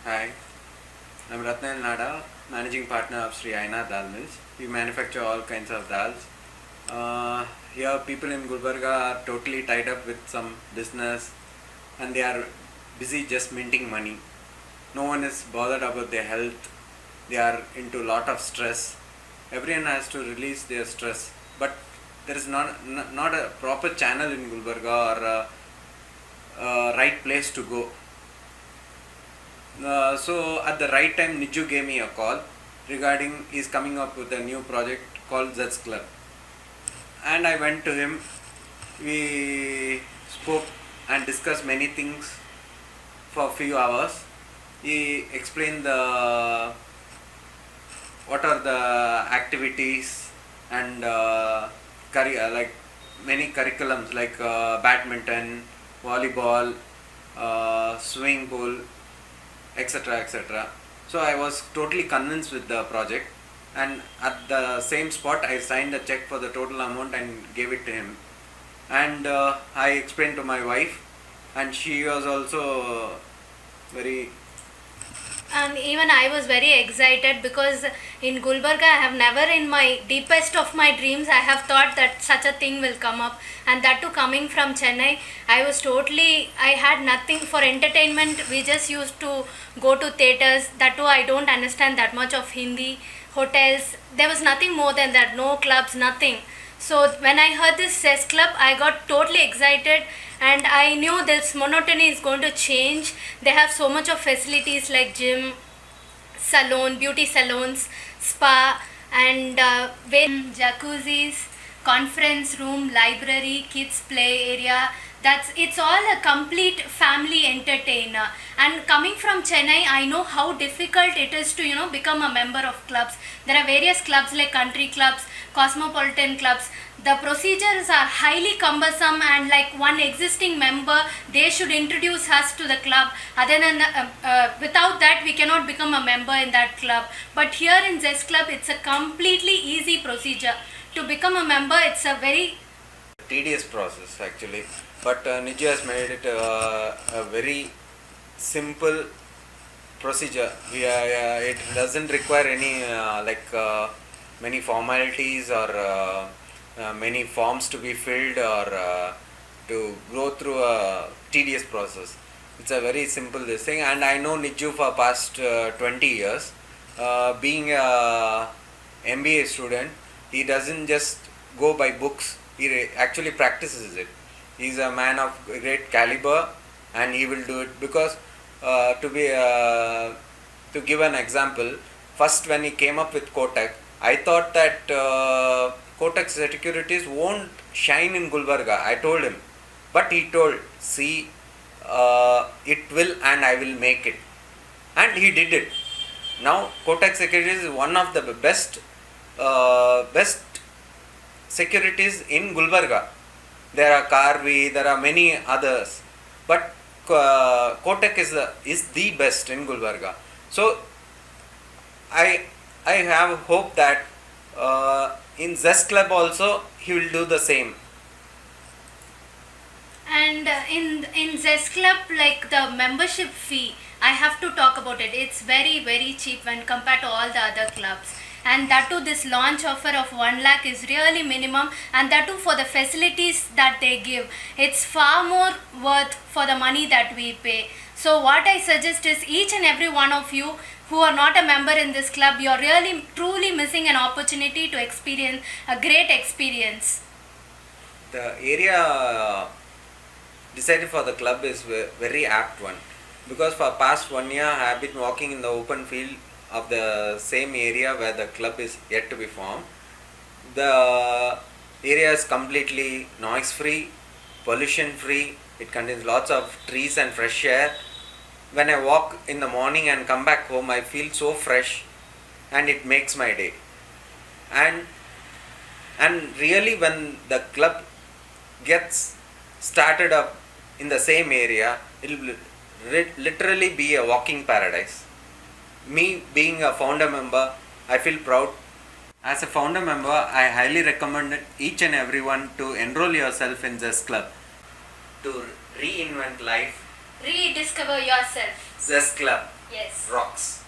Hi, I'm Ratnan Nada, managing partner of Sri Aina Dal Mills. We manufacture all kinds of dals. Here, people in Gulbarga are totally tied up with some business and they are busy just minting money. No one is bothered about their health. They are into a lot of stress. Everyone has to release their stress, but there is not a proper channel in Gulbarga or a right place to go. So at the right time, Niju gave me a call regarding he's coming up with a new project called Zets Club, and I went to him. We spoke and discussed many things for a few hours. He explained the what are the activities and like many curriculums like badminton, volleyball, swimming pool, etc. etc. So I was totally convinced with the project, and at the same spot I signed a check for the total amount and gave it to him. And I explained to my wife, and she was also very. And even I was very excited because in Gulbarga, I have never, in my deepest of my dreams, I have thought that such a thing will come up. And that too, coming from Chennai, I had nothing for entertainment. We just used to go to theaters. That too, I don't understand that much of Hindi. Hotels, there was nothing more than that. No clubs, nothing. So when I heard this chess club, I got totally excited, and I knew this monotony is going to change. They have so much of facilities like gym, salon, beauty salons, spa, and jacuzzis, conference room, library, kids play area. It's all a complete family entertainer. And coming from Chennai, I know how difficult it is to become a member of clubs. There are various clubs like country clubs, cosmopolitan clubs. The procedures are highly cumbersome, and like one existing member, they should introduce us to the club. Other than without that, we cannot become a member in that club. But here in Zest Club, it's a completely easy procedure to become a member. It's a very Tedious process actually, but Niju has made it a very simple procedure. It doesn't require any many formalities or many forms to be filled or to go through a tedious process. It's a very simple this thing, and I know Niju for past 20 years. Being a MBA student, he doesn't just go by books. He actually practices it. He's a man of great caliber, and he will do it because to give an example, first when he came up with Kotak, I thought that Kotak Securities won't shine in Gulbarga. I told him, but he told, see, it will, and I will make it, and he did it. Now Kotak Securities is one of the best securities in Gulbarga. There are Karvi, there are many others, but Kotak is the best in Gulbarga. So I have hope that in Zest Club also he will do the same. And in Zest Club, like the membership fee, I have to talk about it. It's very cheap when compared to all the other clubs. And that too, this launch offer of 1 lakh is really minimum, and that too for the facilities that they give. It's far more worth for the money that we pay. So what I suggest is each and every one of you who are not a member in this club, you're really truly missing an opportunity to experience a great experience. The area decided for the club is very apt one, because for past 1 year I have been walking in the open field of the same area where the club is yet to be formed. The area is completely noise free, pollution free. It contains lots of trees and fresh air. When I walk in the morning and come back home, I feel so fresh, and it makes my day. And really, when the club gets started up in the same area, it will literally be a walking paradise. Me being a founder member, I feel proud. As a founder member, I highly recommend each and everyone to enroll yourself in this club to reinvent life. Rediscover yourself. Zest Club. Yes. rocks.